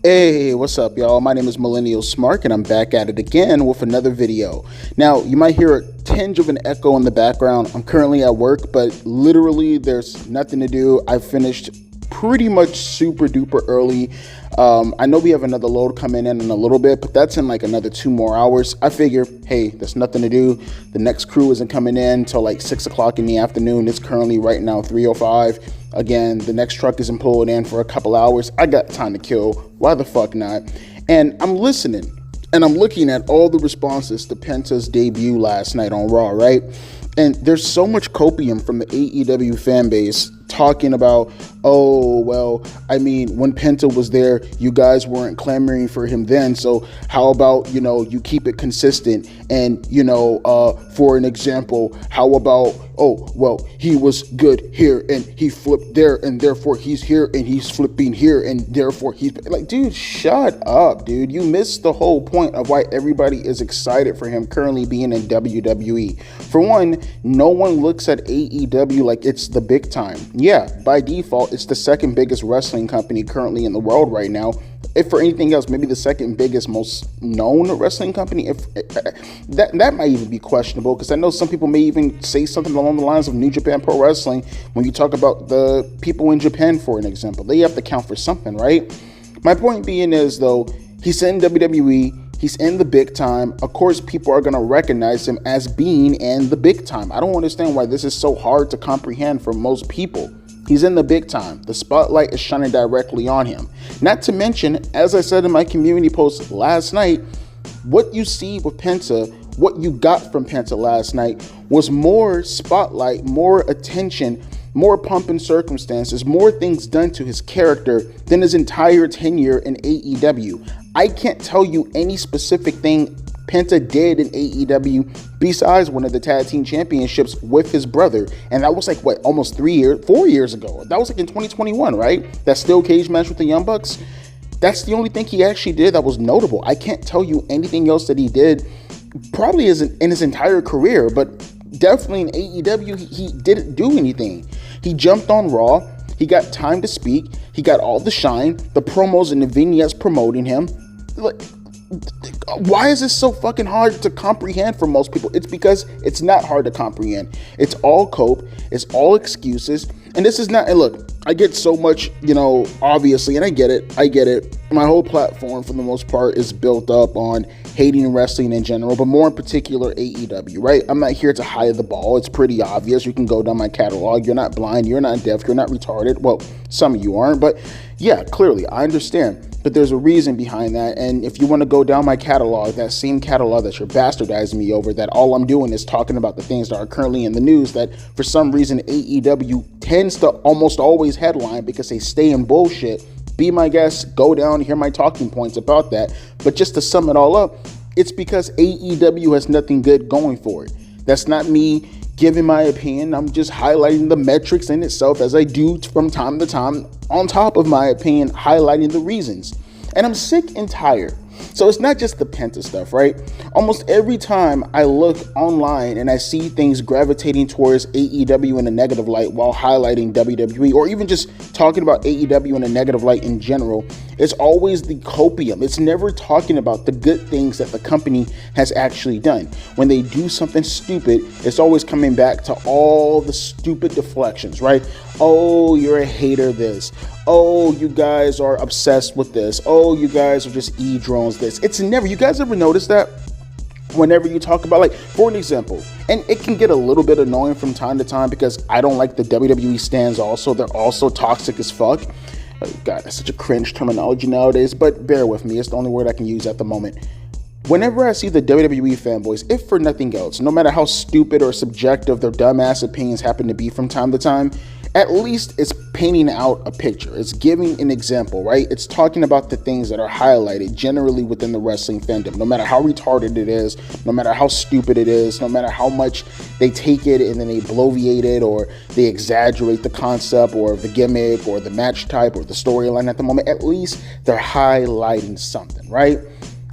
Hey, what's up, y'all? My name is Millennial Smark, and I'm back at it again with another video. Now, you might hear a tinge of an echo in the background. I'm currently at work, but literally there's nothing to do. I finished pretty much super duper early. I know we have another load coming in a little bit, but that's in like another 2 more hours. I figure, hey, there's nothing to do. The next crew isn't coming in till like 6 o'clock in the afternoon. It's currently right now 3:05. Again, the next truck isn't pulling in for a couple hours. I got time to kill. Why the fuck not? And I'm listening and I'm looking at all the responses to Penta's debut last night on Raw, right? And there's so much copium from the AEW fan base talking about, oh, well, I mean, when Penta was there, you guys weren't clamoring for him then. So how about, you keep it consistent? And, for an example, how about, oh, well, he was good here and he flipped there and therefore he's here and he's flipping here and therefore he's like, dude, shut up, dude. You missed the whole point of why everybody is excited for him currently being in WWE. For one, no one looks at AEW like it's the big time. Yeah, by default, it's the second biggest wrestling company currently in the world right now. If for anything else, maybe the second biggest, most known wrestling company. If that might even be questionable, because I know some people may even say something along the lines of New Japan Pro Wrestling when you talk about the people in Japan, for an example. They have to count for something, right? My point being is, though, he's in WWE. He's in the big time. Of course, people are going to recognize him as being in the big time. I don't understand why this is so hard to comprehend for most people. He's in the big time. The spotlight is shining directly on him. Not to mention, as I said in my community post last night, what you see with Penta, what you got from Penta last night was more spotlight, more attention, more pomp and circumstances, more things done to his character than his entire tenure in AEW. I can't tell you any specific thing Penta did in AEW besides one of the tag team championships with his brother. And that was like, what, almost 4 years ago. That was like in 2021, right? That steel cage match with the Young Bucks. That's the only thing he actually did that was notable. I can't tell you anything else that he did probably in his entire career, but definitely in AEW, he didn't do anything. He jumped on Raw. He got time to speak. He got all the shine, the promos and the vignettes promoting him. Like, why is this so fucking hard to comprehend for most people? It's because it's not hard to comprehend. It's all cope. It's all excuses. And this is not, and look, I get so much, obviously, and I get it. My whole platform, for the most part, is built up on hating wrestling in general, but more in particular, AEW, right? I'm not here to hide the ball. It's pretty obvious. You can go down my catalog. You're not blind. You're not deaf. You're not retarded. Well, some of you aren't, but yeah, clearly, I understand. But there's a reason behind that. And if you want to go down my catalog, that same catalog that you're bastardizing me over, that all I'm doing is talking about the things that are currently in the news that for some reason AEW tends to almost always headline because they stay in bullshit. Be my guest, go down and hear my talking points about that. But just to sum it all up, it's because AEW has nothing good going for it. That's not me giving my opinion. I'm just highlighting the metrics in itself, as I do from time to time, on top of my opinion, highlighting the reasons. And I'm sick and tired. So it's not just the Penta stuff, right? Almost every time I look online and I see things gravitating towards AEW in a negative light while highlighting WWE, or even just talking about AEW in a negative light in general, it's always the copium. It's never talking about the good things that the company has actually done. When they do something stupid, it's always coming back to all the stupid deflections, right? Oh, you're a hater of this. Oh, you guys are obsessed with this. Oh, you guys are just e-drones this. It's never, you guys ever notice that? Whenever you talk about, like, for an example, and it can get a little bit annoying from time to time because I don't like the WWE stands also. They're also toxic as fuck. God, that's such a cringe terminology nowadays, but bear with me. It's the only word I can use at the moment. Whenever I see the WWE fanboys, if for nothing else, no matter how stupid or subjective their dumbass opinions happen to be from time to time, at least it's painting out a picture. It's giving an example, right? It's talking about the things that are highlighted generally within the wrestling fandom, no matter how retarded it is, no matter how stupid it is, no matter how much they take it and then they bloviate it or they exaggerate the concept or the gimmick or the match type or the storyline at the moment. At least they're highlighting something, right?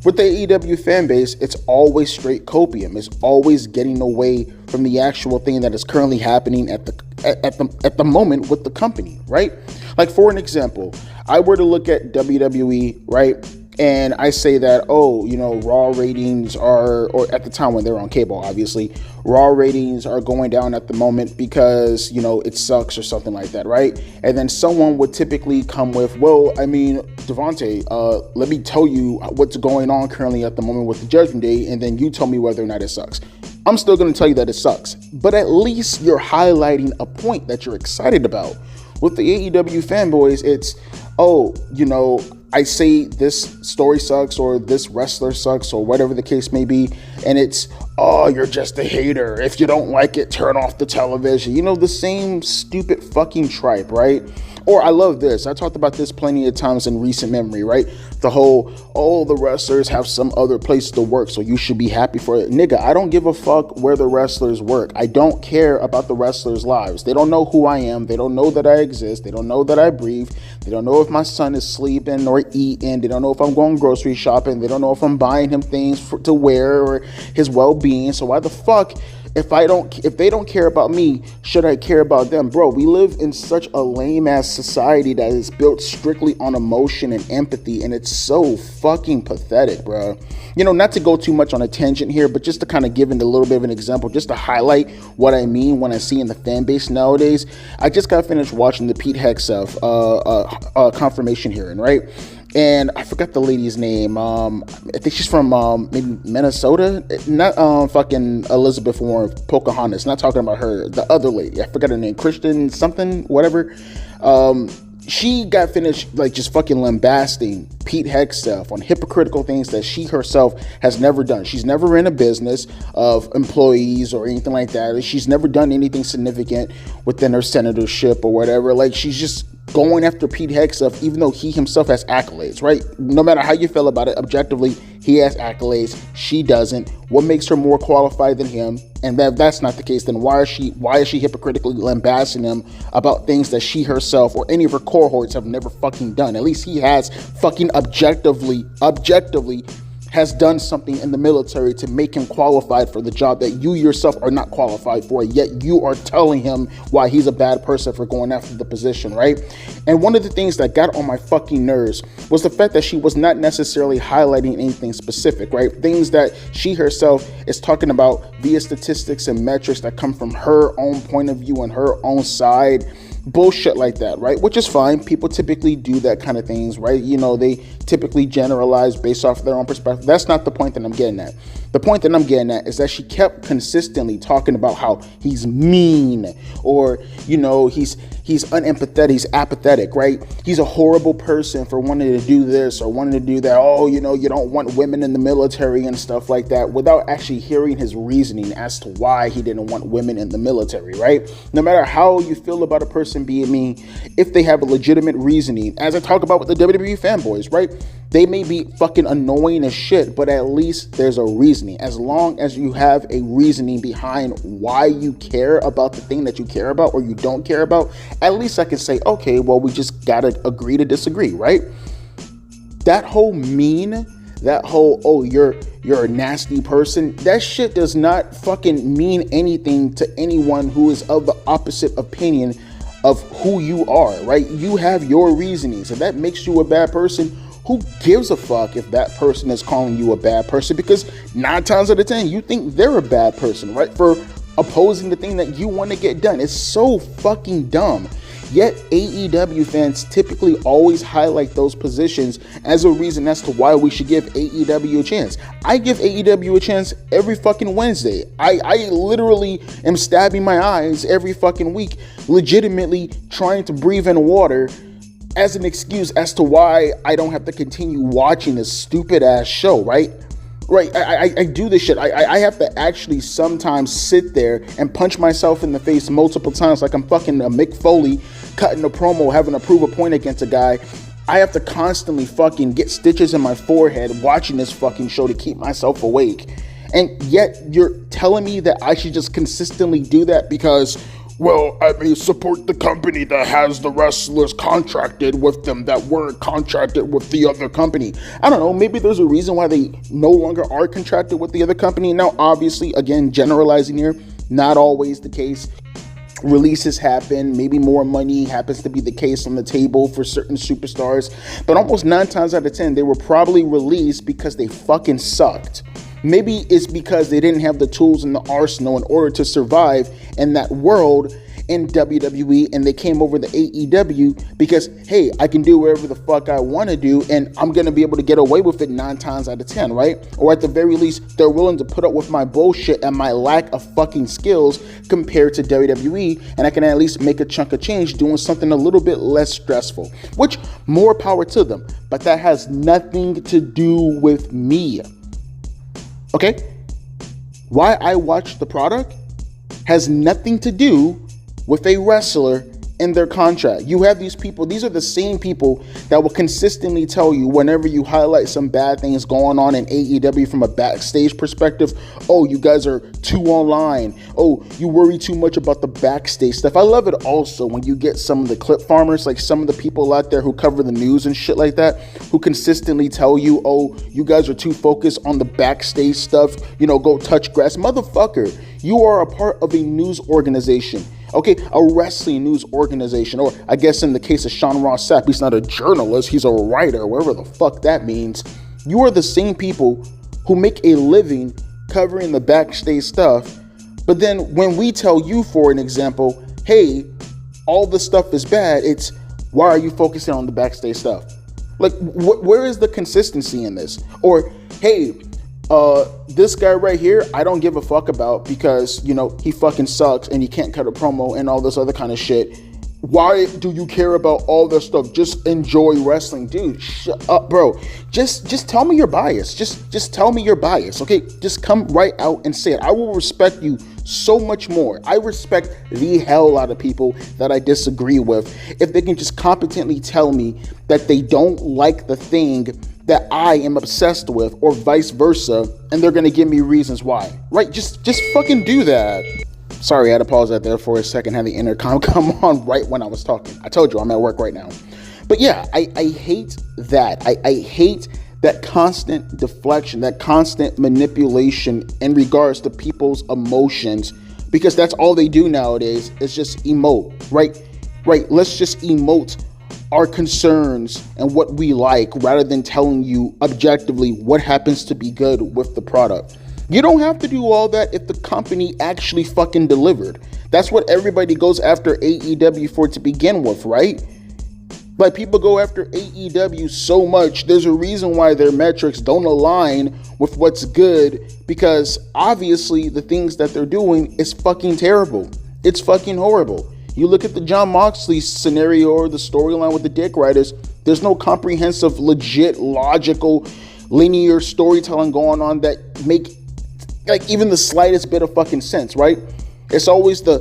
With the AEW fan base, it's always straight copium. It's always getting away from the actual thing that is currently happening at the moment with the company, right? Like, for an example, I were to look at WWE, right? And I say that, oh, you know, Raw ratings are, or at the time when they were on cable, obviously, Raw ratings are going down at the moment because, you know, it sucks or something like that, right? And then someone would typically come with, well, I mean, Devontae, let me tell you what's going on currently at the moment with the Judgment Day, and then you tell me whether or not it sucks. I'm still going to tell you that it sucks, but at least you're highlighting a point that you're excited about. With the AEW fanboys, it's, oh, you know, I say this story sucks or this wrestler sucks or whatever the case may be, and it's, oh, you're just a hater. If you don't like it, turn off the television. You know, the same stupid fucking tripe, right? Or I love this. I talked about this plenty of times in recent memory, right? The whole, oh, the wrestlers have some other place to work, so you should be happy for it. Nigga, I don't give a fuck where the wrestlers work. I don't care about the wrestlers' lives. They don't know who I am. They don't know that I exist. They don't know that I breathe. They don't know if my son is sleeping or eating. They don't know if I'm going grocery shopping. They don't know if I'm buying him things to wear or his well-being. So why the fuck, if they don't care about me, should I care about them? Bro, we live in such a lame-ass society that is built strictly on emotion and empathy, and it's so fucking pathetic, bro. You know, not to go too much on a tangent here, but just to kind of give it a little bit of an example, just to highlight what I mean when I see in the fan base nowadays. I just got finished watching the Pete Hegseth confirmation hearing, right? And I forgot the lady's name. I think she's from maybe Minnesota. Not fucking Elizabeth Warren, Pocahontas. Not talking about her. The other lady. I forgot her name. Kristen something, whatever. She got finished like just fucking lambasting Pete Hegseth on hypocritical things that she herself has never done. She's never ran a business of employees or anything like that. She's never done anything significant within her senatorship or whatever. Like, she's just going after Pete Hegseth, even though he himself has accolades, right? No matter how you feel about it, objectively, he has accolades. She doesn't. What makes her more qualified than him? And if that's not the case, then why is she hypocritically lambasting him about things that she herself or any of her cohorts have never fucking done? At least he has fucking objectively has done something in the military to make him qualified for the job that you yourself are not qualified for, yet you are telling him why he's a bad person for going after the position, right? And one of the things that got on my fucking nerves was the fact that she was not necessarily highlighting anything specific, right? Things that she herself is talking about via statistics and metrics that come from her own point of view and her own side. Bullshit like that, right? Which is fine. People typically do that kind of things, right? You know, they typically generalize based off their own perspective. That's not the point that I'm getting at. The point that I'm getting at is that she kept consistently talking about how he's mean, or, you know, he's unempathetic, he's apathetic, right? He's a horrible person for wanting to do this or wanting to do that. Oh, you know, you don't want women in the military and stuff like that, without actually hearing his reasoning as to why he didn't want women in the military, right? No matter how you feel about a person being mean, if they have a legitimate reasoning, as I talk about with the WWE fanboys, right? They may be fucking annoying as shit, but at least there's a reasoning. As long as you have a reasoning behind why you care about the thing that you care about or you don't care about, at least I can say, okay, well, we just gotta agree to disagree, right? That whole mean, that whole, oh, you're a nasty person, that shit does not fucking mean anything to anyone who is of the opposite opinion of who you are, right? You have your reasonings. If that makes you a bad person, who gives a fuck if that person is calling you a bad person? Because 9 times out of 10, you think they're a bad person, right? For opposing the thing that you want to get done. It's so fucking dumb. Yet AEW fans typically always highlight those positions as a reason as to why we should give AEW a chance. I give AEW a chance every fucking Wednesday. I literally am stabbing my eyes every fucking week, legitimately trying to breathe in water as an excuse as to why I don't have to continue watching this stupid ass show, right? Right, I do this shit. I have to actually sometimes sit there and punch myself in the face multiple times like I'm fucking a Mick Foley cutting a promo, having to prove a point against a guy. I have to constantly fucking get stitches in my forehead watching this fucking show to keep myself awake. And yet you're telling me that I should just consistently do that because, well, I may support the company that has the wrestlers contracted with them that weren't contracted with the other company. I don't know, maybe there's a reason why they no longer are contracted with the other company. Now, obviously, again, generalizing here, not always the case. Releases happen, maybe more money happens to be the case on the table for certain superstars, but almost 9 times out of 10, they were probably released because they fucking sucked. Maybe it's because they didn't have the tools in the arsenal in order to survive in that world in WWE, and they came over to AEW because, hey, I can do whatever the fuck I want to do, and I'm going to be able to get away with it 9 times out of 10, right? Or at the very least, they're willing to put up with my bullshit and my lack of fucking skills compared to WWE, and I can at least make a chunk of change doing something a little bit less stressful, which, more power to them, but that has nothing to do with me. Okay? Why I watch the product has nothing to do with a wrestler in their contract. You have these people, these are the same people that will consistently tell you whenever you highlight some bad things going on in AEW from a backstage perspective, oh, you guys are too online. Oh, you worry too much about the backstage stuff. I love it also when you get some of the clip farmers, like some of the people out there who cover the news and shit like that, who consistently tell you, oh, you guys are too focused on the backstage stuff, you know, go touch grass. Motherfucker, you are a part of a news organization. Okay, a wrestling news organization, or I guess in the case of Sean Ross Sapp, he's not a journalist, he's a writer, whatever the fuck that means. You are the same people who make a living covering the backstage stuff, but then when we tell you, for an example, hey, all the stuff is bad, it's why are you focusing on the backstage stuff? Like, where is the consistency in this? Or, hey, this guy right here, I don't give a fuck about because, you know, he fucking sucks and he can't cut a promo and all this other kind of shit. Why do you care about all this stuff? Just enjoy wrestling. Dude, shut up, bro. Just tell me your bias. Just tell me your bias, okay? Just come right out and say it. I will respect you so much more. I respect the hell out of people that I disagree with if they can just competently tell me that they don't like the thing that I am obsessed with, or vice versa, and they're gonna give me reasons why, right? Just fucking do that. Sorry, I had to pause that there for a second, had the intercom come on right when I was talking. I told you, I'm at work right now. But yeah, I hate that. I hate that constant deflection, that constant manipulation in regards to people's emotions, because that's all they do nowadays is just emote, right? Right, let's just emote our concerns and what we like rather than telling you objectively what happens to be good with the product. You don't have to do all that if the company actually fucking delivered. That's what everybody goes after AEW for to begin with, right? Like, people go after AEW so much, there's a reason why their metrics don't align with what's good, because obviously the things that they're doing is fucking terrible. It's fucking horrible. You look at the Jon Moxley scenario or the storyline with the Dick Riders, there's no comprehensive, legit, logical, linear storytelling going on that make like even the slightest bit of fucking sense, right? It's always the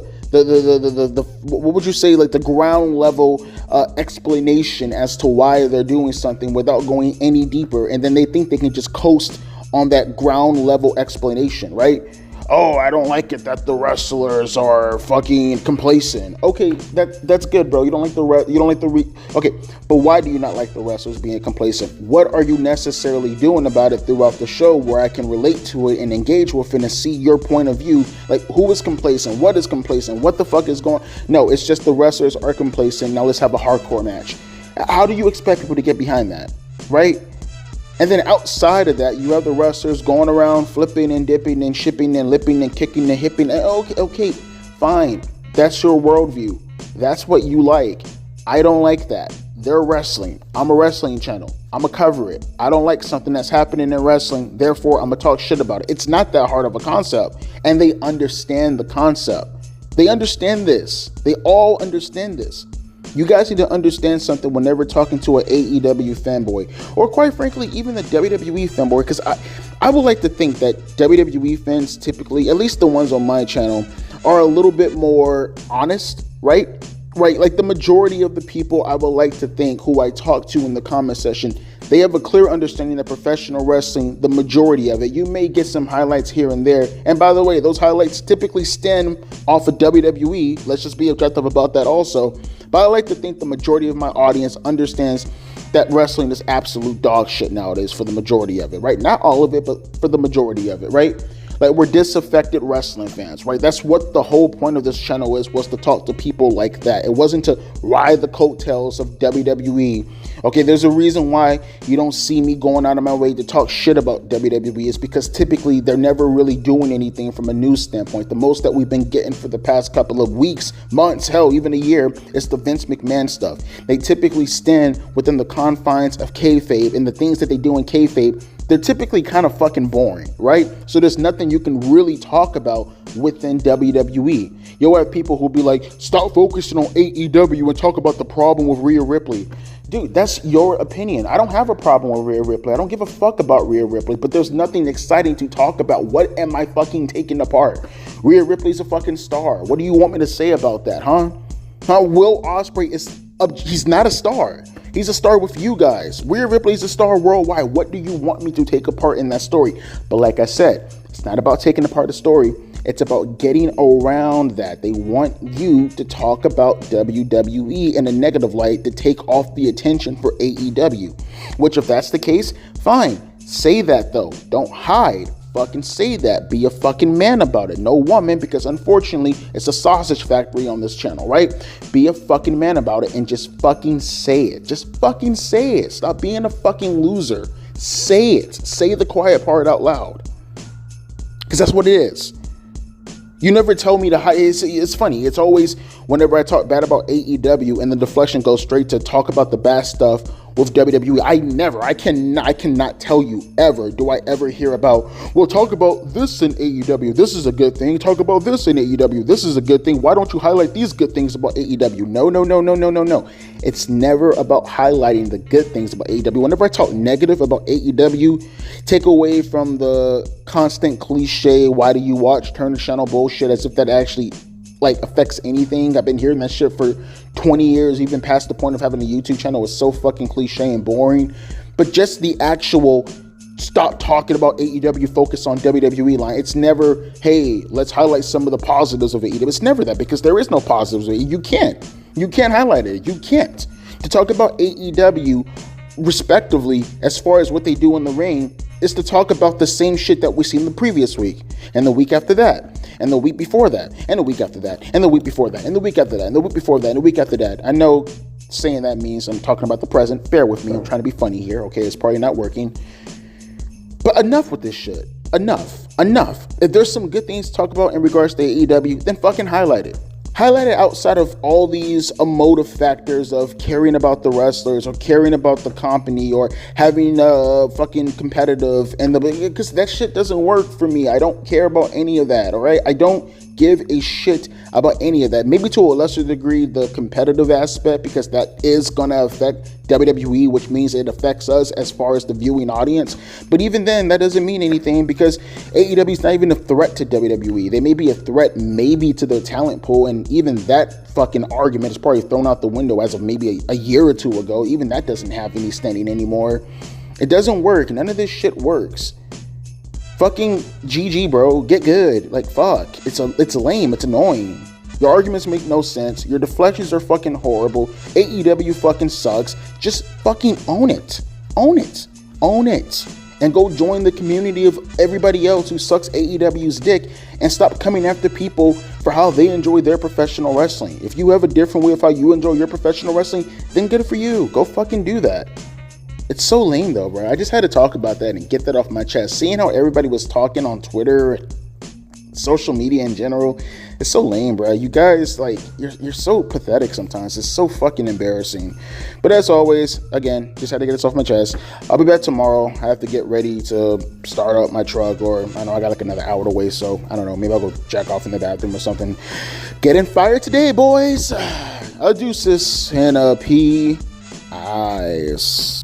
what would you say, like the ground level explanation as to why they're doing something without going any deeper, and then they think they can just coast on that ground level explanation, right? Oh, I don't like it that the wrestlers are fucking complacent. Okay, that's good, bro. You don't like okay, but why do you not like the wrestlers being complacent? What are you necessarily doing about it throughout the show where I can relate to it and engage with it and see your point of view? Like, who is complacent? What is complacent? What the fuck is going on? No, it's just the wrestlers are complacent. Now let's have a hardcore match. How do you expect people to get behind that, right? And then outside of that, you have the wrestlers going around flipping and dipping and shipping and lipping and kicking and hipping. Okay, fine. That's your worldview. That's what you like. I don't like that. They're wrestling. I'm a wrestling channel. I'm going to cover it. I don't like something that's happening in wrestling. Therefore, I'm going to talk shit about it. It's not that hard of a concept. And they understand the concept. They understand this. They all understand this. You guys need to understand something whenever talking to an AEW fanboy, or quite frankly, even the WWE fanboy, because I would like to think that WWE fans typically, at least the ones on my channel, are a little bit more honest, right? Right, like the majority of the people I would like to think who I talk to in the comment section, they have a clear understanding of professional wrestling, the majority of it. You may get some highlights here and there. And by the way, those highlights typically stem off of WWE. Let's just be objective about that also. But I like to think the majority of my audience understands that wrestling is absolute dog shit nowadays for the majority of it, right? Not all of it, but for the majority of it, right? Like, we're disaffected wrestling fans, right? That's what the whole point of this channel was to talk to people like that. It wasn't to ride the coattails of WWE. Okay, there's a reason why you don't see me going out of my way to talk shit about WWE. It's because typically they're never really doing anything from a news standpoint. The most that we've been getting for the past couple of weeks, months, hell, even a year, is the Vince McMahon stuff. They typically stand within the confines of kayfabe, and the things that they do in kayfabe, they're typically kind of fucking boring, right? So there's nothing you can really talk about within WWE. You'll have people who'll be like, stop focusing on AEW and talk about the problem with Rhea Ripley. Dude, that's your opinion. I don't have a problem with Rhea Ripley. I don't give a fuck about Rhea Ripley, but there's nothing exciting to talk about. What am I fucking taking apart? Rhea Ripley's a fucking star. What do you want me to say about that, huh? Will Ospreay he's not a star. He's a star with you guys. Rhea Ripley's a star worldwide. What do you want me to take apart in that story? But like I said, it's not about taking apart the story. It's about getting around that. They want you to talk about WWE in a negative light to take off the attention for AEW. Which, if that's the case, fine. Say that though. Don't hide. Fucking say that. Be a fucking man about it. No woman, because unfortunately it's a sausage factory on this channel, right? Be a fucking man about it and just fucking say it. Just fucking say it. Stop being a fucking loser. Say it. Say the quiet part out loud. Because that's what it is. You never tell me to hide. It's funny. It's always whenever I talk bad about AEW and the deflection goes straight to talk about the bad stuff with WWE. I cannot tell you ever, do I ever hear about, well, talk about this in AEW. This is a good thing. Talk about this in AEW. This is a good thing. Why don't you highlight these good things about AEW? No. It's never about highlighting the good things about AEW. Whenever I talk negative about AEW, take away from the constant cliche, why do you watch Turn the Channel bullshit, as if that actually affects anything. I've been hearing that shit for 20 years, even past the point of having a YouTube channel. It's so fucking cliche and boring. But just the actual stop talking about AEW, focus on WWE line. It's never, hey, let's highlight some of the positives of AEW. It's never that, because there is no positives. You can't highlight it. You can't. To talk about AEW respectively, as far as what they do in the ring, is to talk about the same shit that we seen the previous week, and the week after that, and the week before that, and the week after that, and the week before that, and the week after that, and the week before that, and the week after that. I know saying that means I'm talking about the present. Bear with me. I'm trying to be funny here. Okay, it's probably not working. But enough with this shit. Enough. If there's some good things to talk about in regards to AEW, then fucking highlight it. Highlight it outside of all these emotive factors of caring about the wrestlers or caring about the company or having fucking competitive, and because that shit doesn't work for me. I don't care about any of that, all right? I don't give a shit about any of that. Maybe to a lesser degree the competitive aspect, because that is going to affect WWE, which means it affects us as far as the viewing audience. But even then, that doesn't mean anything, because AEW is not even a threat to WWE. They may be a threat maybe to their talent pool, and even that fucking argument is probably thrown out the window as of maybe a year or two ago. Even that doesn't have any standing anymore. It doesn't work. None of this shit works. Fucking GG, bro. Get good. Fuck. It's lame. It's annoying. Your arguments make no sense. Your deflections are fucking horrible. AEW fucking sucks. Just fucking own it. Own it. And go join the community of everybody else who sucks AEW's dick, and stop coming after people for how they enjoy their professional wrestling. If you have a different way of how you enjoy your professional wrestling, then good for you. Go fucking do that. It's so lame though, bro. I just had to talk about that and get that off my chest. Seeing how everybody was talking on Twitter, social media in general, it's so lame, bro. You guys, you're so pathetic sometimes. It's so fucking embarrassing. But as always, again, just had to get this off my chest. I'll be back tomorrow. I have to get ready to start up my truck, or I know I got another hour to wait, so I don't know. Maybe I'll go jack off in the bathroom or something. Getting fired today, boys. Deuces and peace.